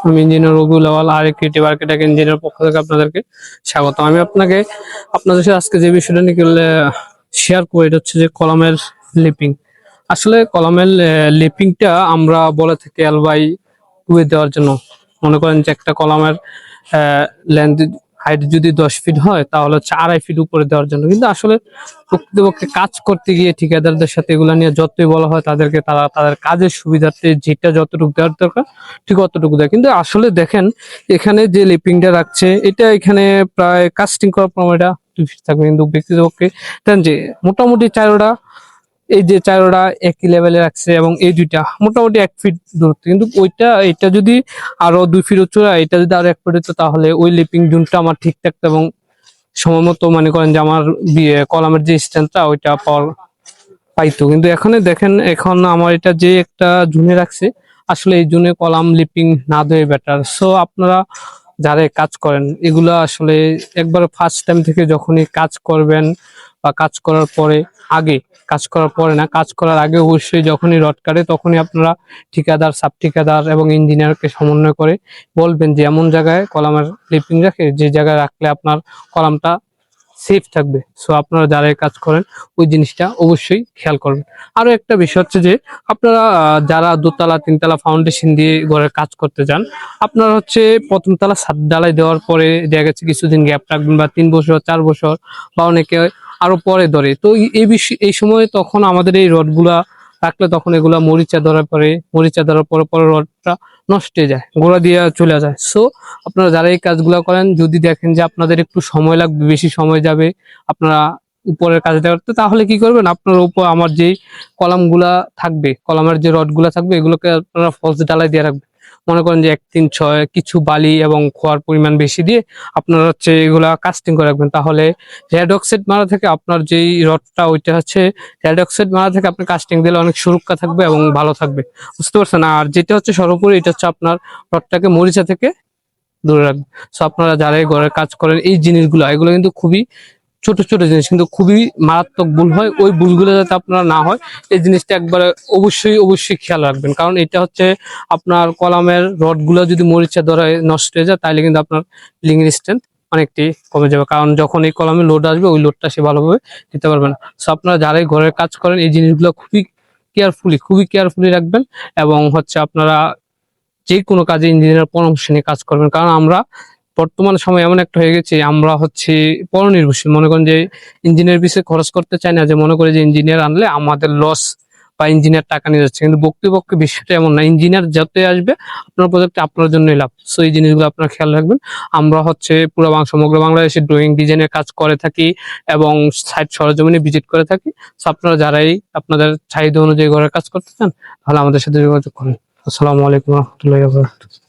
আমি ইঞ্জিনিয়ার রবিউল আওয়াল, আর creative architect engineer পক্ষ থেকে আপনাদেরকে স্বাগত। আমি আপনাদের সাথে আজকে যে বিষয়টা নিয়ে শেয়ার করি, এটা হচ্ছে যে কলামের লিপিং। আসলে কলামের লিপিংটা আমরা বলে থাকি এল বাই 2 দেওয়ার জন্য। মনে করেন যে একটা কলামের লেন্থ হাইট যদি 10 ফিট হয়, তাহলে হচ্ছে 2.5 ফিট উপরে দেওয়ার জন্য। কিন্তু আসলে প্রকৃতপক্ষে কাজ করতে গিয়ে ঠিকাদারদের সাথে এগুলা নিয়ে যতই বলা হয় তাদেরকে, তারা তাদের কাজের সুবিধার্থে যেটা যতটুকু দেওয়ার দরকার ঠিক অতটুকু দেয়। কিন্তু আসলে দেখেন, এখানে যে লিপিংটা রাখছে, এটা এখানে প্রায় কাস্টিং করার পর এটা 2 ফিট থাকবে, কিন্তু ব্যক্তিপক্ষে দেন যে মোটামুটি চারোটা, এই যে চারোটা একই লেভেলে রাখছে এবং এই দুইটা মোটামুটি 1 ফিট দূরত্ব। কিন্তু এটা যদি আরো 2 ফিট উঁচু, এটা যদি আরো 1 ফিট হতো, তাহলে ওই লিপিং জোনটা আমার ঠিক থাকতো এবং সময় মতো মনে করেন যে আমার কলামের যে স্ট্যান্ডটা ওইটা পাইতো। কিন্তু এখানে দেখেন, এখন আমার এটা যে একটা জুনে রাখছে, আসলে এই জুনে কলাম লিপিং না দেওয়া বেটার। সো আপনারা যারা কাজ করেন, এগুলা আসলে একবার ফার্স্ট টাইম থেকে যখনই কাজ করবেন বা কাজ করার পরে, আগে কাজ করার পরে না, কাজ করার আগে অবশ্যই যখনই রড কাটে তখনই আপনারা ঠিকাদার, সাব ঠিকাদার এবং ইঞ্জিনিয়ারকে সমন্বয় করে বলবেন যে এমন জায়গায় কলামের লিপিং রাখে, যে জায়গায় রাখলে আপনার কলামটা সেফ থাকবে। সো আপনারা যারা কাজ করেন ওই জিনিসটা অবশ্যই খেয়াল করবেন। আরো একটা বিষয় হচ্ছে যে আপনারা যারা দোতলা তিনতলা ফাউন্ডেশন দিয়ে ঘরের কাজ করতে যান, আপনারা হচ্ছে প্রথম তলা ছাদ ঢালাই দেওয়ার পরে দেখা গেছে কিছুদিন গ্যাপ রাখবেন, বা 3 বছর 4 বছর, বা অনেকে আরো পরে ধরে। তো এই বিষয়, এই সময় তখন আমাদের এই রডগুলা রাখলে তখন এগুলা মরিচা ধরার পরে, মরিচা ধরার পরে পরে রডটা নষ্ট হয়ে যায়, গোড়া দিয়ে চলে যায়। সো আপনারা যারা এই কাজগুলো করেন, যদি দেখেন যে আপনাদের একটু সময় লাগবে, বেশি সময় যাবে আপনারা উপরের কাজটা করতে, তাহলে কি করবেন, আপনার উপর আমার যে কলামগুলা থাকবে, কলামের যে রডগুলা থাকবে, এগুলোকে আপনারা ফলস ঢালাই দিয়ে রাখবেন। মনে করেন যে 1 3 6 কিছু বালি এবং খোয়ার পরিমাণ বেশি দিয়ে আপনারা হচ্ছে এগুলা কাস্টিং করে রাখবেন। তাহলে রেড অক্সাইড মারা থেকে আপনার যেই রডটা, ওইটা হচ্ছে রেড অক্সাইড মারা থেকে আপনি কাস্টিং দিলে অনেক সুরক্ষা থাকবে এবং ভালো থাকবে, বুঝতে পারছেন। আর যেটা হচ্ছে সর্বোপরি, এটা হচ্ছে আপনার রডটাকে মরিচা থেকে দূরে রাখবে। সো আপনারা যারা ঘরের কাজ করেন, এই জিনিসগুলো, এগুলো কিন্তু খুবই ছোট ছোট জিনিস, কিন্তু খুবই মারাত্মক ভুল হয়। ওই ভুলগুলো যাতে আপনারা না হয়, এই জিনিসটা একবারে অবশ্যই অবশ্যই খেয়াল রাখবেন। কারণ এটা হচ্ছে আপনার কলামের রডগুলো যদি মরিচা ধরে নষ্ট হয়ে যায়, তাহলে কিন্তু আপনার লিঙ্গিং স্ট্রেংথ অনেকটাই কমে যাবে। কারণ যখন এই কলামে লোড আসবে, ওই লোডটা সে ভালোভাবে দিতে পারবে না। সো আপনারা যারাই ঘরের কাজ করেন, এই জিনিসগুলো খুবই কেয়ারফুলি রাখবেন। এবং হচ্ছে আপনারা যে কোনো কাজে ইঞ্জিনিয়ার পরামর্শ নিয়ে কাজ করবেন। কারণ আমরা বর্তমান সময় এমন একটা হয়ে গেছি, আমরা হচ্ছে পরনির্ভরশীল। মনে করেন যে ইঞ্জিনিয়ার পিছিয়ে খরচ করতে চাই না, যে মনে করে যে ইঞ্জিনিয়ার আনলে আমাদের লস বা ইঞ্জিনিয়ার টাকা নিয়ে যাচ্ছে। কিন্তু বক্তৃপক্ষে বিষয়টা এমন না, ইঞ্জিনিয়ার যতই আসবে আপনার প্রজেক্টে আপনার জন্যই লাভ। সো এই জিনিসগুলো আপনারা খেয়াল রাখবেন। আমরা হচ্ছে পুরো সমগ্র বাংলাদেশে ড্রয়িং ডিজাইনের কাজ করে থাকি এবং সাইট সরজমিনে ভিজিট করে থাকি। সো আপনারা যারাই আপনাদের চাহিদা অনুযায়ী ঘরের কাজ করতে চান, তাহলে আমাদের সাথে যোগাযোগ করুন। আসসালামু আলাইকুম রহমতুল্লাহি ওয়া বারাকাতুহু।